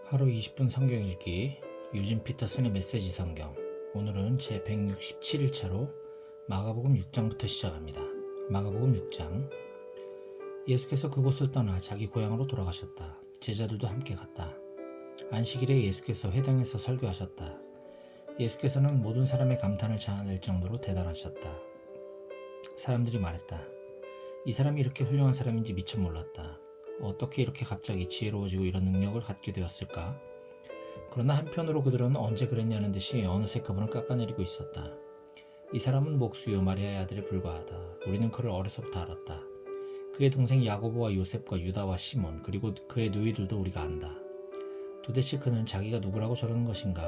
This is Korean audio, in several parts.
하루 20분 성경 읽기 유진 피터슨의 메시지 성경. 오늘은 제 167일차로 마가복음 6장부터 시작합니다. 마가복음 6장. 예수께서 그곳을 떠나 자기 고향으로 돌아가셨다. 제자들도 함께 갔다. 안식일에 예수께서 회당에서 설교하셨다. 예수께서는 모든 사람의 감탄을 자아낼 정도로 대단하셨다. 사람들이 말했다. 이 사람이 이렇게 훌륭한 사람인지 미처 몰랐다. 어떻게 이렇게 갑자기 지혜로워지고 이런 능력을 갖게 되었을까? 그러나 한편으로 그들은 언제 그랬냐는 듯이 어느새 그분을 깎아내리고 있었다. 이 사람은 목수요 마리아의 아들에 불과하다. 우리는 그를 어려서부터 알았다. 그의 동생 야고보와 요셉과 유다와 시몬 그리고 그의 누이들도 우리가 안다. 도대체 그는 자기가 누구라고 저러는 것인가?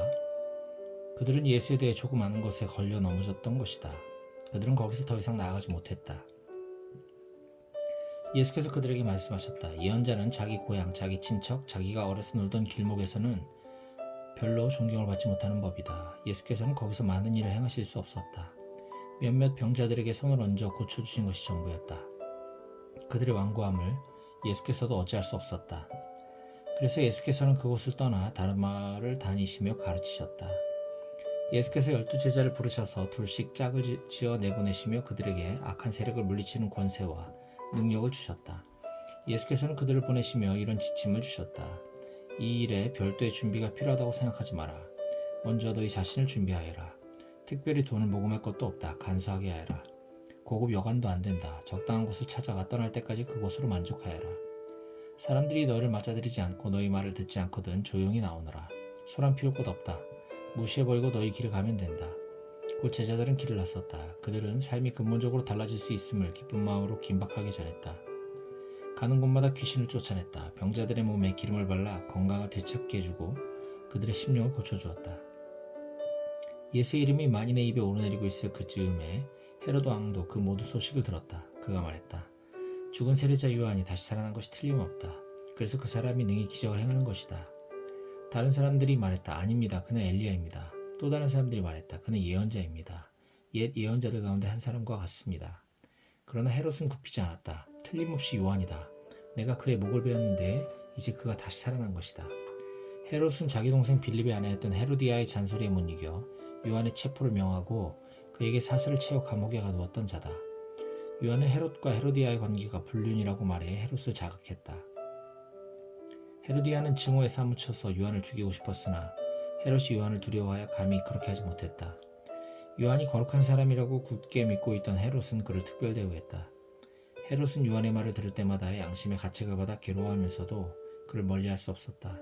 그들은 예수에 대해 조금 아는 것에 걸려 넘어졌던 것이다. 그들은 거기서 더 이상 나아가지 못했다. 예수께서 그들에게 말씀하셨다. 예언자는 자기 고향, 자기 친척, 자기가 어려서 놀던 길목에서는 별로 존경을 받지 못하는 법이다. 예수께서는 거기서 많은 일을 행하실 수 없었다. 몇몇 병자들에게 손을 얹어 고쳐주신 것이 전부였다. 그들의 완고함을 예수께서도 어찌할 수 없었다. 그래서 예수께서는 그곳을 떠나 다른 마을을 다니시며 가르치셨다. 예수께서 12제자를 부르셔서 둘씩 짝을 지어 내보내시며 그들에게 악한 세력을 물리치는 권세와 능력을 주셨다. 예수께서는 그들을 보내시며 이런 지침을 주셨다. 이 일에 별도의 준비가 필요하다고 생각하지 마라. 먼저 너희 자신을 준비하여라. 특별히 돈을 모금할 것도 없다. 간소하게 하여라. 고급 여관도 안 된다. 적당한 곳을 찾아가 떠날 때까지 그곳으로 만족하여라. 사람들이 너희를 맞아들이지 않고 너희 말을 듣지 않거든 조용히 나오너라. 소란 피울 것 없다. 무시해버리고 너희 길을 가면 된다. 곧 제자들은 길을 나섰다. 그들은 삶이 근본적으로 달라질 수 있음을 기쁜 마음으로 긴박하게 전했다. 가는 곳마다 귀신을 쫓아냈다. 병자들의 몸에 기름을 발라 건강을 되찾게 해주고 그들의 심령을 고쳐주었다. 예수의 이름이 만인의 입에 오르내리고 있을 그 즈음에 헤로드 왕도 그 모든 소식을 들었다. 그가 말했다. 죽은 세례자 요한이 다시 살아난 것이 틀림없다. 그래서 그 사람이 능히 기적을 행하는 것이다. 다른 사람들이 말했다. 아닙니다. 그는 엘리야입니다. 또 다른 사람들이 말했다. 그는 예언자입니다. 옛 예언자들 가운데 한 사람과 같습니다. 그러나 헤롯은 굽히지 않았다. 틀림없이 요한이다. 내가 그의 목을 베었는데 이제 그가 다시 살아난 것이다. 헤롯은 자기 동생 빌립의 아내였던 헤로디아의 잔소리에 못 이겨 요한의 체포를 명하고 그에게 사슬을 채워 감옥에 가두었던 자다. 요한은 헤롯과 헤로디아의 관계가 불륜이라고 말해 헤롯을 자극했다. 헤로디아는 증오에 사무쳐서 요한을 죽이고 싶었으나 헤롯이 요한을 두려워하여 감히 그렇게 하지 못했다. 요한이 거룩한 사람이라고 굳게 믿고 있던 헤롯은 그를 특별 대우했다. 헤롯은 요한의 말을 들을 때마다 양심의 가책을 받아 괴로워하면서도 그를 멀리할 수 없었다.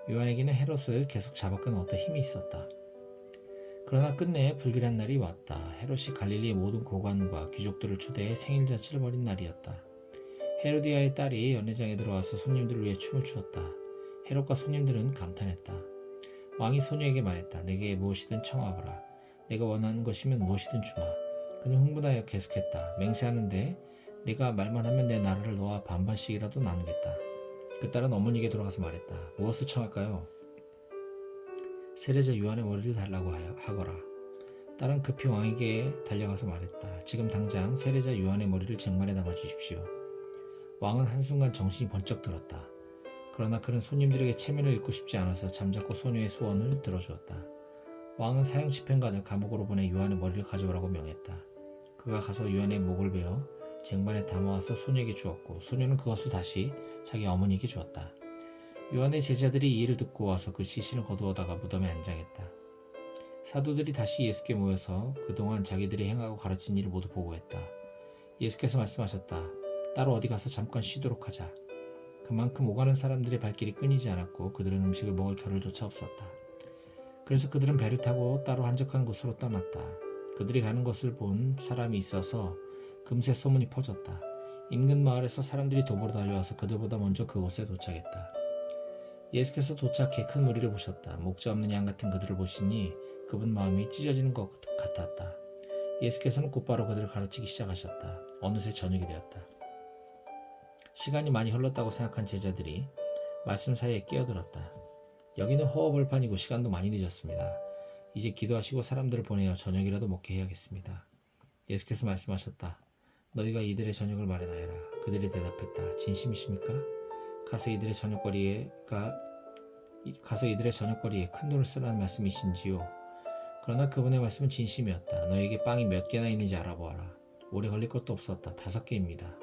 요한에게는 헤롯을 계속 잡아끄는 어떤 힘이 있었다. 그러나 끝내 불길한 날이 왔다. 헤롯이 갈릴리의 모든 고관과 귀족들을 초대해 생일잔치를 벌인 날이었다. 헤로디아의 딸이 연회장에 들어와서 손님들을 위해 춤을 추었다. 헤롯과 손님들은 감탄했다. 왕이 소녀에게 말했다. 내게 무엇이든 청하거라. 내가 원하는 것이면 무엇이든 주마. 그는 흥분하여 계속했다. 맹세하는데 내가 말만 하면 내 나라를 너와 반반씩이라도 나누겠다. 그 딸은 어머니에게 돌아가서 말했다. 무엇을 청할까요? 세례자 요한의 머리를 달라고 하거라. 딸은 급히 왕에게 달려가서 말했다. 지금 당장 세례자 요한의 머리를 쟁반에 담아 주십시오. 왕은 한순간 정신이 번쩍 들었다. 그러나 그는 손님들에게 체면을 잃고 싶지 않아서 잠자코 소녀의 소원을 들어주었다. 왕은 사형 집행관을 감옥으로 보내 요한의 머리를 가져오라고 명했다. 그가 가서 요한의 목을 베어 쟁반에 담아와서 소녀에게 주었고 소녀는 그것을 다시 자기 어머니에게 주었다. 요한의 제자들이 이 일을 듣고 와서 그 시신을 거두어다가 무덤에 안장했다. 사도들이 다시 예수께 모여서 그동안 자기들이 행하고 가르친 일을 모두 보고했다. 예수께서 말씀하셨다. 따로 어디 가서 잠깐 쉬도록 하자. 그만큼 오가는 사람들의 발길이 끊이지 않았고 그들은 음식을 먹을 겨를조차 없었다. 그래서 그들은 배를 타고 따로 한적한 곳으로 떠났다. 그들이 가는 것을 본 사람이 있어서 금세 소문이 퍼졌다. 인근 마을에서 사람들이 도보로 달려와서 그들보다 먼저 그곳에 도착했다. 예수께서 도착해 큰 무리를 보셨다. 목자 없는 양 같은 그들을 보시니 그분 마음이 찢어지는 것 같았다. 예수께서는 곧바로 그들을 가르치기 시작하셨다. 어느새 저녁이 되었다. 시간이 많이 흘렀다고 생각한 제자들이 말씀 사이에 끼어들었다. 여기는 허허벌판이고 시간도 많이 늦었습니다. 이제 기도하시고 사람들을 보내어 저녁이라도 먹게 해야겠습니다. 예수께서 말씀하셨다. 너희가 이들의 저녁을 마련하여라. 그들이 대답했다. 진심이십니까? 가서 이들의 저녁거리가 가서 이들의 저녁거리에 큰 돈을 쓰라는 말씀이신지요? 그러나 그분의 말씀은 진심이었다. 너에게 빵이 몇 개나 있는지 알아보아라. 오래 걸릴 것도 없었다. 5개입니다.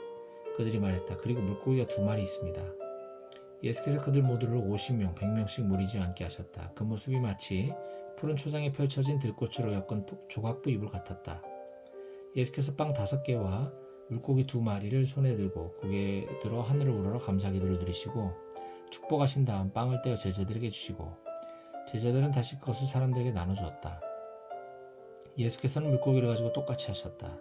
그들이 말했다. 그리고 물고기가 2마리 있습니다. 예수께서 그들 모두를 50명, 100명씩 무리지 않게 하셨다. 그 모습이 마치 푸른 초장에 펼쳐진 들꽃으로 엮은 조각부 이불 같았다. 예수께서 빵 5개와 물고기 2마리를 손에 들고 고개 들어 하늘을 우러러 감사기도를 드리시고 축복하신 다음 빵을 떼어 제자들에게 주시고 제자들은 다시 그것을 사람들에게 나눠주었다. 예수께서는 물고기를 가지고 똑같이 하셨다.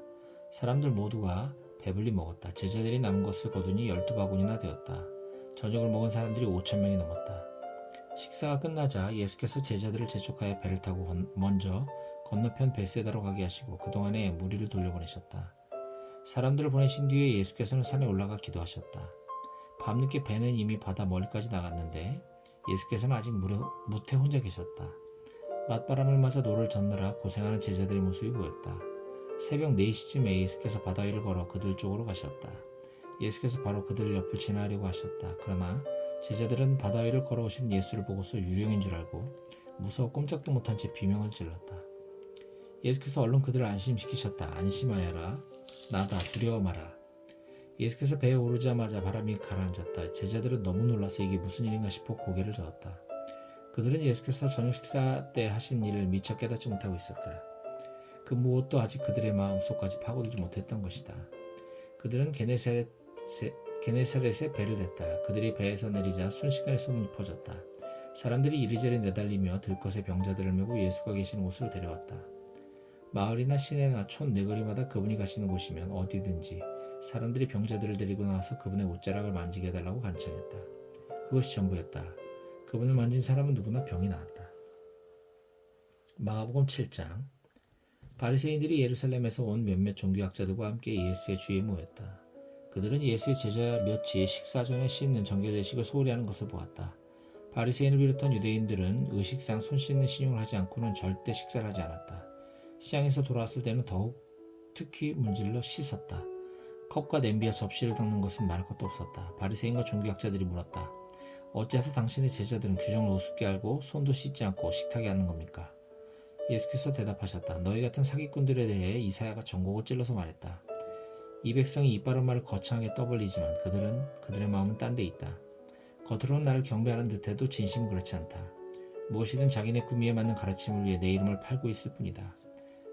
사람들 모두가 배불리 먹었다. 제자들이 남은 것을 거두니 12바구니나 되었다. 저녁을 먹은 사람들이 5,000명이 넘었다. 식사가 끝나자 예수께서 제자들을 재촉하여 배를 타고 먼저 건너편 베세다로 가게 하시고 그동안에 무리를 돌려보내셨다. 사람들을 보내신 뒤에 예수께서는 산에 올라가 기도하셨다. 밤늦게 배는 이미 바다 멀리까지 나갔는데 예수께서는 아직 무태 혼자 계셨다. 맞바람을 맞아 노를 젓느라 고생하는 제자들의 모습이 보였다. 새벽 4시쯤에 예수께서 바다 위를 걸어 그들 쪽으로 가셨다. 예수께서 바로 그들 옆을 지나려고 하셨다. 그러나 제자들은 바다 위를 걸어오시는 예수를 보고서 유령인 줄 알고 무서워 꼼짝도 못한 채 비명을 질렀다. 예수께서 얼른 그들을 안심시키셨다. 안심하여라. 나다. 두려워 마라. 예수께서 배에 오르자마자 바람이 가라앉았다. 제자들은 너무 놀라서 이게 무슨 일인가 싶어 고개를 저었다. 그들은 예수께서 저녁 식사 때 하신 일을 미처 깨닫지 못하고 있었다. 그 무엇도 아직 그들의 마음속까지 파고들지 못했던 것이다. 그들은 게네사렛에 배를 댔다. 그들이 배에서 내리자 순식간에 소문이 퍼졌다. 사람들이 이리저리 내달리며 들것에 병자들을 메고 예수가 계시는 곳으로 데려왔다. 마을이나 시내나 촌 네거리마다 그분이 가시는 곳이면 어디든지 사람들이 병자들을 데리고 나와서 그분의 옷자락을 만지게 해달라고 간청했다. 그것이 전부였다. 그분을 만진 사람은 누구나 병이 나았다. 마가복음 7장. 바리새인들이 예루살렘에서 온 몇몇 종교학자들과 함께 예수의 주위에 모였다. 그들은 예수의 제자 몇이 식사 전에 씻는 정결례식을 소홀히 하는 것을 보았다. 바리새인을 비롯한 유대인들은 의식상 손 씻는 신용을 하지 않고는 절대 식사를 하지 않았다. 시장에서 돌아왔을 때는 특히 문질러 씻었다. 컵과 냄비와 접시를 닦는 것은 말할 것도 없었다. 바리새인과 종교학자들이 물었다. 어째서 당신의 제자들은 규정을 우습게 알고 손도 씻지 않고 식탁에 앉는 겁니까? 예수께서 대답하셨다. 너희 같은 사기꾼들에 대해 이사야가 전곡을 찔러서 말했다. 이 백성이 이빠른 말을 거창하게 떠벌리지만 그들의 마음은 딴 데 있다. 겉으로는 나를 경배하는 듯해도 진심은 그렇지 않다. 무엇이든 자기네 구미에 맞는 가르침을 위해 내 이름을 팔고 있을 뿐이다.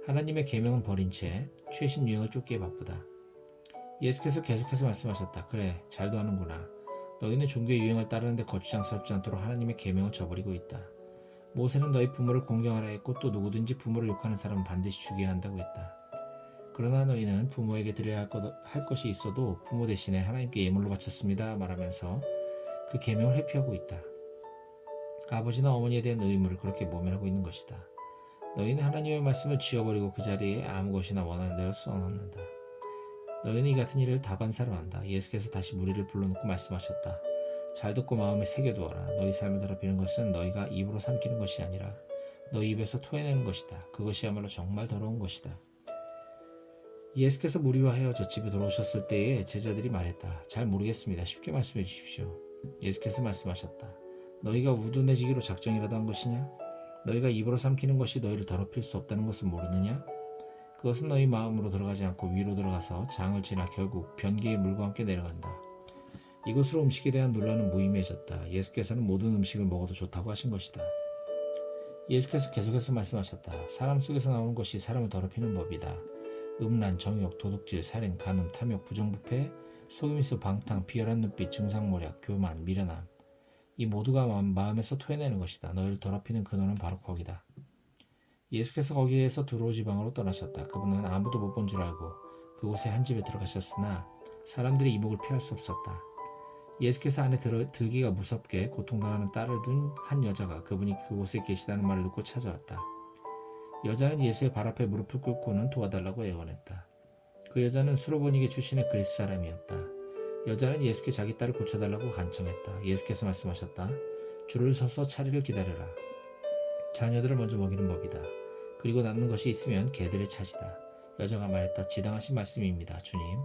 하나님의 계명은 버린 채 최신 유행을 쫓기에 바쁘다. 예수께서 계속해서 말씀하셨다. 그래, 잘도 하는구나. 너희는 종교의 유행을 따르는데 거추장스럽지 않도록 하나님의 계명을 저버리고 있다. 모세는 너희 부모를 공경하라 했고 또 누구든지 부모를 욕하는 사람은 반드시 죽여야 한다고 했다. 그러나 너희는 부모에게 드려야 할 것이 있어도 부모 대신에 하나님께 예물로 바쳤습니다 말하면서 그 계명을 회피하고 있다. 아버지나 어머니에 대한 의무를 그렇게 모면하고 있는 것이다. 너희는 하나님의 말씀을 지워버리고 그 자리에 아무 것이나 원하는 대로 써넣는다. 너희는 이 같은 일을 다반사로 한다. 예수께서 다시 무리를 불러놓고 말씀하셨다. 잘 듣고 마음에 새겨두어라. 너희 삶을 더럽히는 것은 너희가 입으로 삼키는 것이 아니라 너희 입에서 토해내는 것이다. 그것이야말로 정말 더러운 것이다. 예수께서 무리와 헤어져 집에 돌아오셨을 때에 제자들이 말했다. 잘 모르겠습니다. 쉽게 말씀해 주십시오. 예수께서 말씀하셨다. 너희가 우둔해지기로 작정이라도 한 것이냐? 너희가 입으로 삼키는 것이 너희를 더럽힐 수 없다는 것을 모르느냐? 그것은 너희 마음으로 들어가지 않고 위로 들어가서 장을 지나 결국 변기의 물과 함께 내려간다. 이것으로 음식에 대한 논란은 무의미해졌다. 예수께서는 모든 음식을 먹어도 좋다고 하신 것이다. 예수께서 계속해서 말씀하셨다. 사람 속에서 나오는 것이 사람을 더럽히는 법이다. 음란, 정욕, 도둑질, 살인, 간음, 탐욕, 부정부패, 속임수, 방탕, 비열한 눈빛, 증상모략, 교만, 미련함. 이 모두가 마음에서 토해내는 것이다. 너희를 더럽히는 근원은 바로 거기다. 예수께서 거기에서 두로 지방으로 떠나셨다. 그분은 아무도 못 본 줄 알고 그곳에 한 집에 들어가셨으나 사람들이 이목을 피할 수 없었다. 예수께서 안에 들기가 무섭게 고통당하는 딸을 둔 한 여자가 그분이 그곳에 계시다는 말을 듣고 찾아왔다. 여자는 예수의 발 앞에 무릎을 꿇고는 도와달라고 애원했다. 그 여자는 수로보니게 출신의 그리스 사람이었다. 여자는 예수께 자기 딸을 고쳐달라고 간청했다. 예수께서 말씀하셨다. 줄을 서서 차례를 기다려라. 자녀들을 먼저 먹이는 법이다. 그리고 남는 것이 있으면 개들의 차지다. 여자가 말했다. 지당하신 말씀입니다, 주님.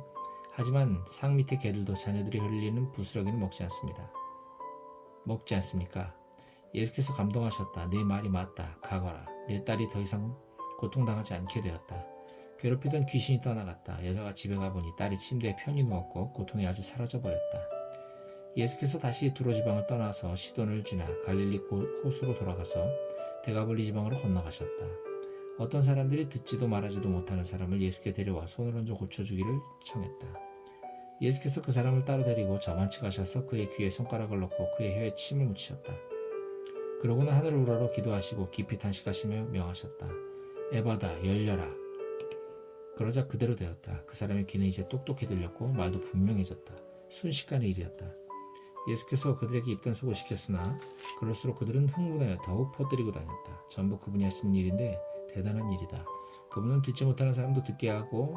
하지만 상 밑의 개들도 자녀들이 흘리는 부스러기는 먹지 않습니다. 먹지 않습니까? 예수께서 감동하셨다. 내 말이 맞다. 가거라. 내 딸이 더 이상 고통당하지 않게 되었다. 괴롭히던 귀신이 떠나갔다. 여자가 집에 가보니 딸이 침대에 편히 누웠고 고통이 아주 사라져버렸다. 예수께서 다시 두로 지방을 떠나서 시돈을 지나 갈릴리 호수로 돌아가서 데가볼리 지방으로 건너가셨다. 어떤 사람들이 듣지도 말하지도 못하는 사람을 예수께 데려와 손을 얹어 고쳐주기를 청했다. 예수께서 그 사람을 따로 데리고 저만치 가셔서 그의 귀에 손가락을 넣고 그의 혀에 침을 묻히셨다. 그러고는 하늘을 우러러 기도하시고 깊이 탄식하시며 명하셨다. 에바다 열려라. 그러자 그대로 되었다. 그 사람의 귀는 이제 똑똑히 들렸고 말도 분명해졌다. 순식간의 일이었다. 예수께서 그들에게 입단 속을 시켰으나 그럴수록 그들은 흥분하여 더욱 퍼뜨리고 다녔다. 전부 그분이 하시는 일인데 대단한 일이다. 그분은 듣지 못하는 사람도 듣게 하고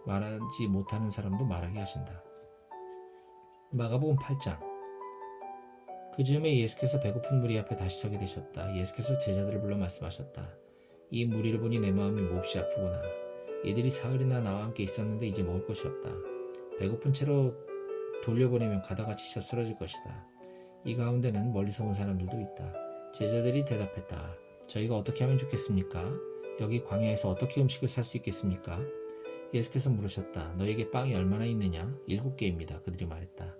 말하지 못하는 사람도 말하게 하신다. 마가복음 8장. 그 즈음에 예수께서 배고픈 무리 앞에 다시 서게 되셨다. 예수께서 제자들을 불러 말씀하셨다. 이 무리를 보니 내 마음이 몹시 아프구나. 이들이 사흘이나 나와 함께 있었는데 이제 먹을 것이 없다. 배고픈 채로 돌려보내면 가다가 지쳐 쓰러질 것이다. 이 가운데는 멀리서 온 사람들도 있다. 제자들이 대답했다. 저희가 어떻게 하면 좋겠습니까? 여기 광야에서 어떻게 음식을 살 수 있겠습니까? 예수께서 물으셨다. 너에게 빵이 얼마나 있느냐? 7개입니다. 그들이 말했다.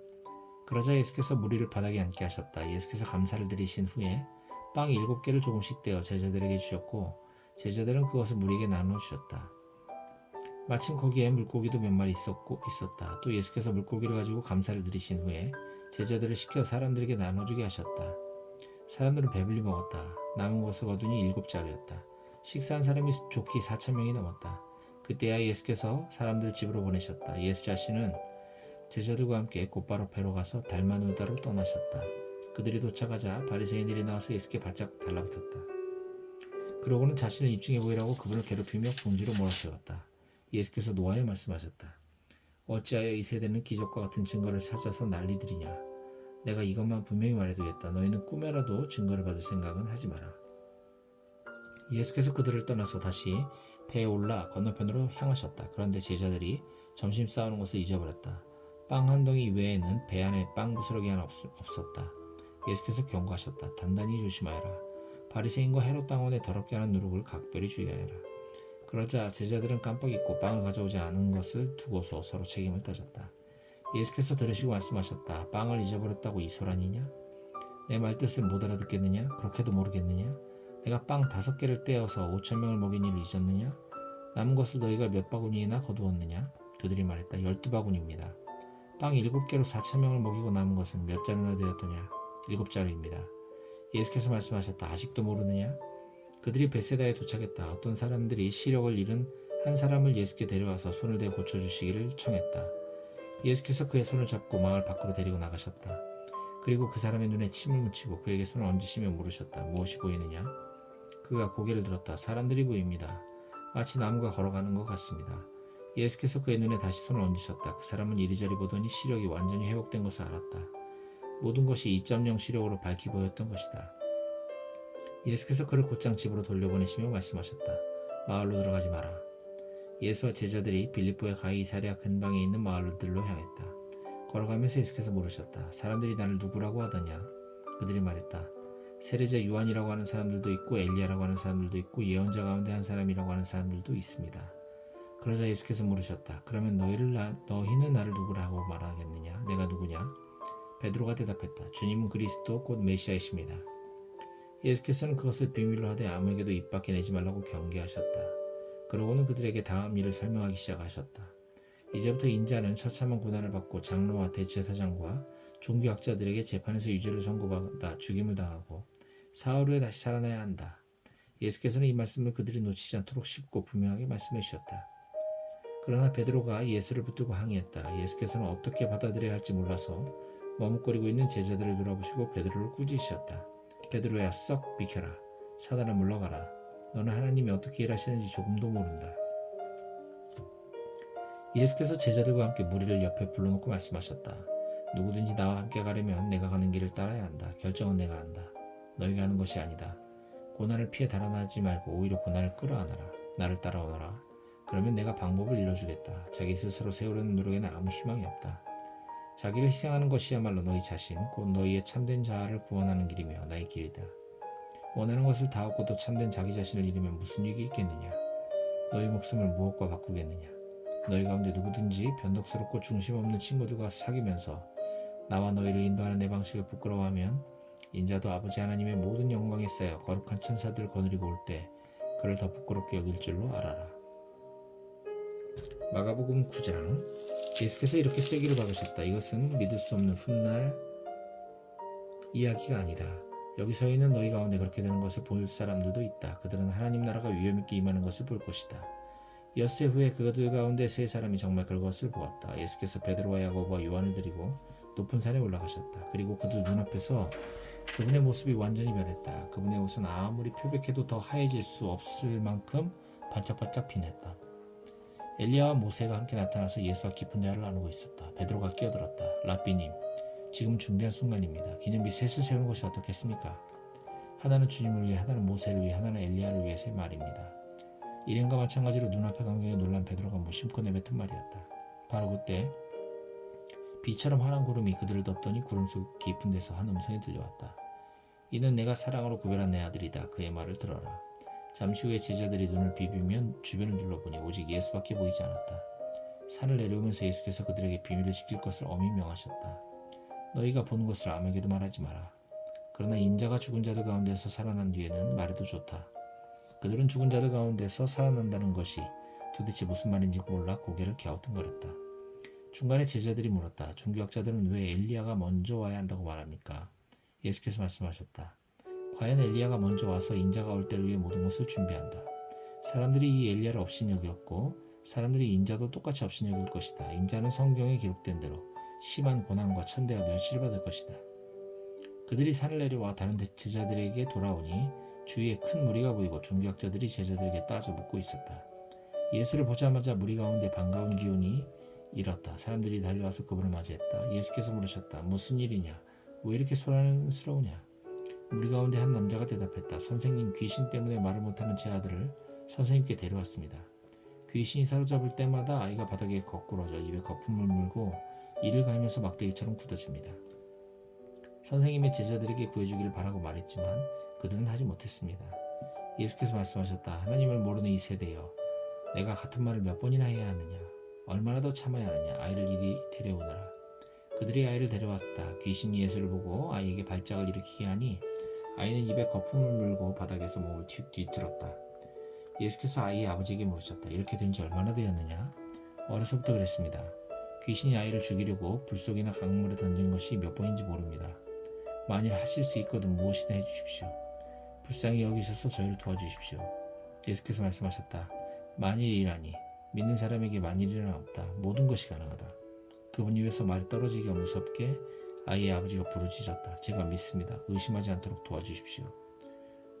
그러자 예수께서 무리를 바닥에 앉게 하셨다. 예수께서 감사를 드리신 후에 빵 7개를 조금씩 떼어 제자들에게 주셨고 제자들은 그것을 무리에게 나누어 주셨다. 마침 거기에 물고기도 몇 마리 있었다. 또 예수께서 물고기를 가지고 감사를 드리신 후에 제자들을 시켜 사람들에게 나눠주게 하셨다. 사람들은 배불리 먹었다. 남은 것을 거두니 7자루였다. 식사한 사람이 좋기 4,000명이 넘었다. 그때야 예수께서 사람들을 집으로 보내셨다. 예수 자신은 제자들과 함께 곧바로 배로 가서 달마누다로 떠나셨다. 그들이 도착하자 바리새인들이 나와서 예수께 바짝 달라붙었다. 그러고는 자신을 입증해 보이라고 그분을 괴롭히며 궁지로 몰아세웠다. 예수께서 노하여 말씀하셨다. 어찌하여 이 세대는 기적과 같은 증거를 찾아서 난리들이냐. 내가 이것만 분명히 말해두겠다. 너희는 꿈에라도 증거를 받을 생각은 하지 마라. 예수께서 그들을 떠나서 다시 배에 올라 건너편으로 향하셨다. 그런데 제자들이 점심 싸우는 것을 잊어버렸다. 빵 한 덩이 외에는 배 안에 빵 부스러기 하나 없었다. 예수께서 경고하셨다. 단단히 조심하여라. 바리새인과 헤롯 당원의 더럽게 하는 누룩을 각별히 주의하여라. 그러자 제자들은 깜빡 잊고 빵을 가져오지 않은 것을 두고서 서로 책임을 따졌다. 예수께서 들으시고 말씀하셨다. 빵을 잊어버렸다고 이 소란이냐? 내 말뜻을 못 알아듣겠느냐? 그렇게도 모르겠느냐? 내가 빵 5개를 떼어서 5,000명을 먹인 일을 잊었느냐? 남은 것을 너희가 몇 바구니나 거두었느냐? 그들이 말했다. 12바구니입니다. 빵 7개로 4,000명을 먹이고 남은 것은 몇 자루나 되었더냐? 7자루입니다. 예수께서 말씀하셨다. 아직도 모르느냐? 그들이 벳세다에 도착했다. 어떤 사람들이 시력을 잃은 한 사람을 예수께 데려와서 손을 대어 고쳐주시기를 청했다. 예수께서 그의 손을 잡고 마을 밖으로 데리고 나가셨다. 그리고 그 사람의 눈에 침을 묻히고 그에게 손을 얹으시며 물으셨다. 무엇이 보이느냐? 그가 고개를 들었다. 사람들이 보입니다. 마치 나무가 걸어가는 것 같습니다. 예수께서 그의 눈에 다시 손을 얹으셨다. 그 사람은 이리저리 보더니 시력이 완전히 회복된 것을 알았다. 모든 것이 2.0 시력으로 밝히 보였던 것이다. 예수께서 그를 곧장 집으로 돌려보내시며 말씀하셨다. 마을로 들어가지 마라. 예수와 제자들이 빌립보의 가이사랴 근방에 있는 마을들로 향했다. 걸어가면서 예수께서 물으셨다. 사람들이 나를 누구라고 하더냐? 그들이 말했다. 세례자 요한이라고 하는 사람들도 있고 엘리야라고 하는 사람들도 있고 예언자 가운데 한 사람이라고 하는 사람들도 있습니다. 그러자 예수께서 물으셨다. 그러면 너희는 나를 누구라고 말하겠느냐? 내가 누구냐? 베드로가 대답했다. 주님은 그리스도 곧 메시아이십니다. 예수께서는 그것을 비밀로 하되 아무에게도 입 밖에 내지 말라고 경계하셨다. 그러고는 그들에게 다음 일을 설명하기 시작하셨다. 이제부터 인자는 처참한 고난을 받고 장로와 대제사장과 종교학자들에게 재판에서 유죄를 선고받아 죽임을 당하고 사흘 후에 다시 살아나야 한다. 예수께서는 이 말씀을 그들이 놓치지 않도록 쉽고 분명하게 말씀해 주셨다. 그러나 베드로가 예수를 붙들고 항의했다. 예수께서는 어떻게 받아들여야 할지 몰라서 머뭇거리고 있는 제자들을 돌아보시고 베드로를 꾸짖으셨다. 베드로야, 썩 비켜라. 사단아, 물러가라. 너는 하나님이 어떻게 일하시는지 조금도 모른다. 예수께서 제자들과 함께 무리를 옆에 불러놓고 말씀하셨다. 누구든지 나와 함께 가려면 내가 가는 길을 따라야 한다. 결정은 내가 한다. 너희가 하는 것이 아니다. 고난을 피해 달아나지 말고 오히려 고난을 끌어안아라. 나를 따라오너라. 그러면 내가 방법을 일러주겠다. 자기 스스로 세우려는 노력에는 아무 희망이 없다. 자기를 희생하는 것이야말로 너희 자신, 곧 너희의 참된 자아를 구원하는 길이며 나의 길이다. 원하는 것을 다 얻고도 참된 자기 자신을 잃으면 무슨 유익이 있겠느냐? 너희 목숨을 무엇과 바꾸겠느냐? 너희 가운데 누구든지 변덕스럽고 중심 없는 친구들과 사귀면서 나와 너희를 인도하는 내 방식을 부끄러워하면 인자도 아버지 하나님의 모든 영광에 쌓여 거룩한 천사들을 거느리고 올 때 그를 더 부끄럽게 여길 줄로 알아라. 마가복음 9장. 예수께서 이렇게 쐐기를 박으셨다. 이것은 믿을 수 없는 훗날 이야기가 아니다. 여기 서 있는 너희 가운데 그렇게 되는 것을 볼 사람들도 있다. 그들은 하나님 나라가 위엄있게 임하는 것을 볼 것이다. 엿새 후에 그들 가운데 세 사람이 정말 그것을 보았다. 예수께서 베드로와 야고보와 요한을 데리고 높은 산에 올라가셨다. 그리고 그들 눈앞에서 그분의 모습이 완전히 변했다. 그분의 옷은 아무리 표백해도 더 하얘질 수 없을 만큼 반짝반짝 빛냈다. 엘리야와 모세가 함께 나타나서 예수와 깊은 대화를 나누고 있었다. 베드로가 끼어들었다. 랍비님, 지금 중대한 순간입니다. 기념비 셋을 세우는 것이 어떻겠습니까? 하나는 주님을 위해, 하나는 모세를 위해, 하나는 엘리야를 위해서의 말입니다. 일행과 마찬가지로 눈앞의 광경에 놀란 베드로가 무심코 내뱉은 말이었다. 바로 그때 비처럼 환한 구름이 그들을 덮더니 구름 속 깊은 데서 한 음성이 들려왔다. 이는 내가 사랑으로 구별한 내 아들이다. 그의 말을 들어라. 잠시 후에 제자들이 눈을 비비면 주변을 둘러보니 오직 예수밖에 보이지 않았다. 산을 내려오면서 예수께서 그들에게 비밀을 지킬 것을 엄히 명하셨다. 너희가 보는 것을 아무에게도 말하지 마라. 그러나 인자가 죽은 자들 가운데서 살아난 뒤에는 말해도 좋다. 그들은 죽은 자들 가운데서 살아난다는 것이 도대체 무슨 말인지 몰라 고개를 갸우뚱거렸다. 중간에 제자들이 물었다. 종교학자들은 왜 엘리야가 먼저 와야 한다고 말합니까? 예수께서 말씀하셨다. 과연 엘리야가 먼저 와서 인자가 올 때를 위해 모든 것을 준비한다. 사람들이 이 엘리야를 업신여겼고 사람들이 인자도 똑같이 업신여길 것이다. 인자는 성경에 기록된 대로 심한 고난과 천대와 멸시를 받을 것이다. 그들이 산을 내려와 다른 제자들에게 돌아오니 주위에 큰 무리가 보이고 종교학자들이 제자들에게 따져 묻고 있었다. 예수를 보자마자 무리 가운데 반가운 기운이 일었다. 사람들이 달려와서 그분을 맞이했다. 예수께서 물으셨다. 무슨 일이냐? 왜 이렇게 소란스러우냐? 무리 가운데 한 남자가 대답했다. 선생님, 귀신 때문에 말을 못하는 제 아들을 선생님께 데려왔습니다. 귀신이 사로잡을 때마다 아이가 바닥에 거꾸러져 입에 거품을 물고 이를 갈면서 막대기처럼 굳어집니다. 선생님의 제자들에게 구해주기를 바라고 말했지만 그들은 하지 못했습니다. 예수께서 말씀하셨다. 하나님을 모르는 이 세대여, 내가 같은 말을 몇 번이나 해야 하느냐? 얼마나 더 참아야 하느냐? 아이를 이리 데려오너라. 그들이 아이를 데려왔다. 귀신이 예수를 보고 아이에게 발작을 일으키게 하니 아이는 입에 거품을 물고 바닥에서 몸을 뒤틀었다. 예수께서 아이의 아버지에게 물으셨다. 이렇게 된 지 얼마나 되었느냐? 어려서부터 그랬습니다. 귀신이 아이를 죽이려고 불속이나 강물에 던진 것이 몇 번인지 모릅니다. 만일 하실 수 있거든 무엇이든 해주십시오. 불쌍히 여기셔서 저희를 도와주십시오. 예수께서 말씀하셨다. 만일이라니, 믿는 사람에게 만일이란 없다. 모든 것이 가능하다. 그분 입에서 말이 떨어지기가 무섭게 아이의 아버지가 부르짖었다. 제가 믿습니다. 의심하지 않도록 도와주십시오.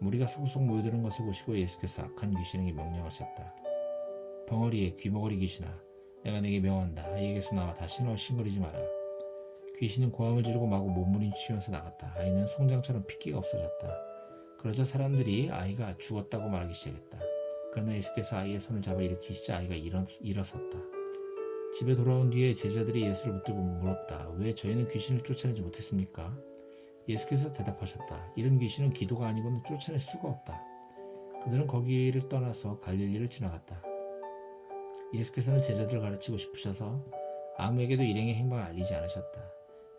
무리가 속속 모여드는 것을 보시고 예수께서 악한 귀신에게 명령하셨다. 벙어리에 귀머거리 귀신아, 내가 내게 명한다. 아이에게서 나와 다시는 얼씬거리지 마라. 귀신은 고함을 지르고 마구 몸부림치면서 나갔다. 아이는 송장처럼 핏기가 없어졌다. 그러자 사람들이 아이가 죽었다고 말하기 시작했다. 그러나 예수께서 아이의 손을 잡아 일으키시자 아이가 일어섰다. 집에 돌아온 뒤에 제자들이 예수를 붙들고 물었다. 왜 저희는 귀신을 쫓아내지 못했습니까? 예수께서 대답하셨다. 이런 귀신은 기도가 아니고는 쫓아낼 수가 없다. 그들은 거기를 떠나서 갈릴리를 지나갔다. 예수께서는 제자들을 가르치고 싶으셔서 아무에게도 일행의 행방을 알리지 않으셨다.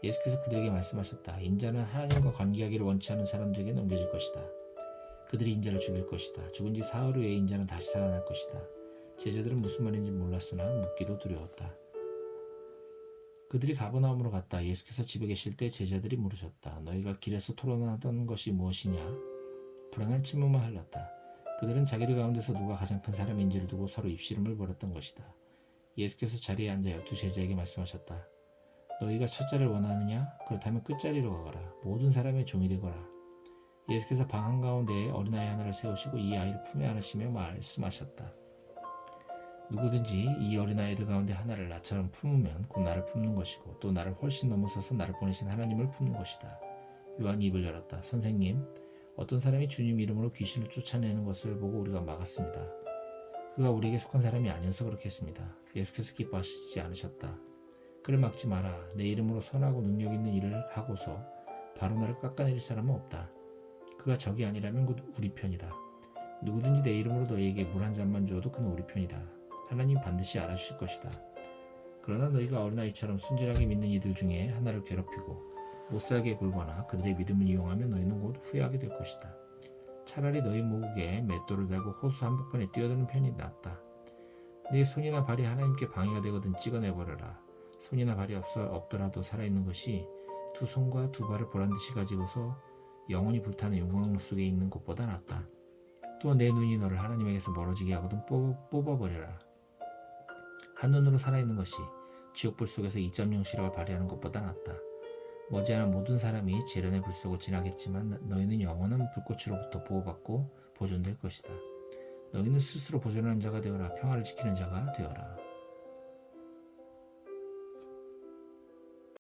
예수께서 그들에게 말씀하셨다. 인자는 하나님과 관계하기를 원치 않은 사람들에게 넘겨질 것이다. 그들이 인자를 죽일 것이다. 죽은 지 사흘 후에 인자는 다시 살아날 것이다. 제자들은 무슨 말인지 몰랐으나 묻기도 두려웠다. 그들이 가버나움으로 갔다. 예수께서 집에 계실 때 제자들이 물으셨다. 너희가 길에서 토론하던 것이 무엇이냐? 불안한 침묵만 흘렀다. 그들은 자기들 가운데서 누가 가장 큰 사람인지를 두고 서로 입씨름을 벌였던 것이다. 예수께서 자리에 앉아 12 제자에게 말씀하셨다. 너희가 첫자리를 원하느냐? 그렇다면 끝자리로 가거라. 모든 사람의 종이 되거라. 예수께서 방 한가운데에 어린아이 하나를 세우시고 이 아이를 품에 안으시며 말씀하셨다. 누구든지 이 어린아이들 가운데 하나를 나처럼 품으면 곧 나를 품는 것이고 또 나를 훨씬 넘어서서 나를 보내신 하나님을 품는 것이다. 요한이 입을 열었다. 선생님, 어떤 사람이 주님 이름으로 귀신을 쫓아내는 것을 보고 우리가 막았습니다. 그가 우리에게 속한 사람이 아니어서 그렇게 했습니다. 예수께서 기뻐하시지 않으셨다. 그를 막지 마라. 내 이름으로 선하고 능력 있는 일을 하고서 바로 나를 깎아내릴 사람은 없다. 그가 적이 아니라면 곧 우리 편이다. 누구든지 내 이름으로 너희에게 물 한 잔만 주어도 그는 우리 편이다. 하나님 반드시 알아주실 것이다. 그러나 너희가 어린아이처럼 순진하게 믿는 이들 중에 하나를 괴롭히고 못살게 굴거나 그들의 믿음을 이용하면 너희는 곧 후회하게 될 것이다. 차라리 너희 목에 맷돌을 달고 호수 한복판에 뛰어드는 편이 낫다. 네 손이나 발이 하나님께 방해가 되거든 찍어내버려라. 손이나 발이 없더라도 살아있는 것이 두 손과 두 발을 보란듯이 가지고서 영원히 불타는 용광로 속에 있는 것보다 낫다. 또 내 눈이 너를 하나님에게서 멀어지게 하거든 뽑아버려라. 한눈으로 살아있는 것이 지옥불 속에서 2.0 시력을 발휘하는 것보다 낫다. 머지않아 모든 사람이 재련의 불 속을 지나겠지만 너희는 영원한 불꽃으로부터 보호받고 보존될 것이다. 너희는 스스로 보존하는 자가 되어라. 평화를 지키는 자가 되어라.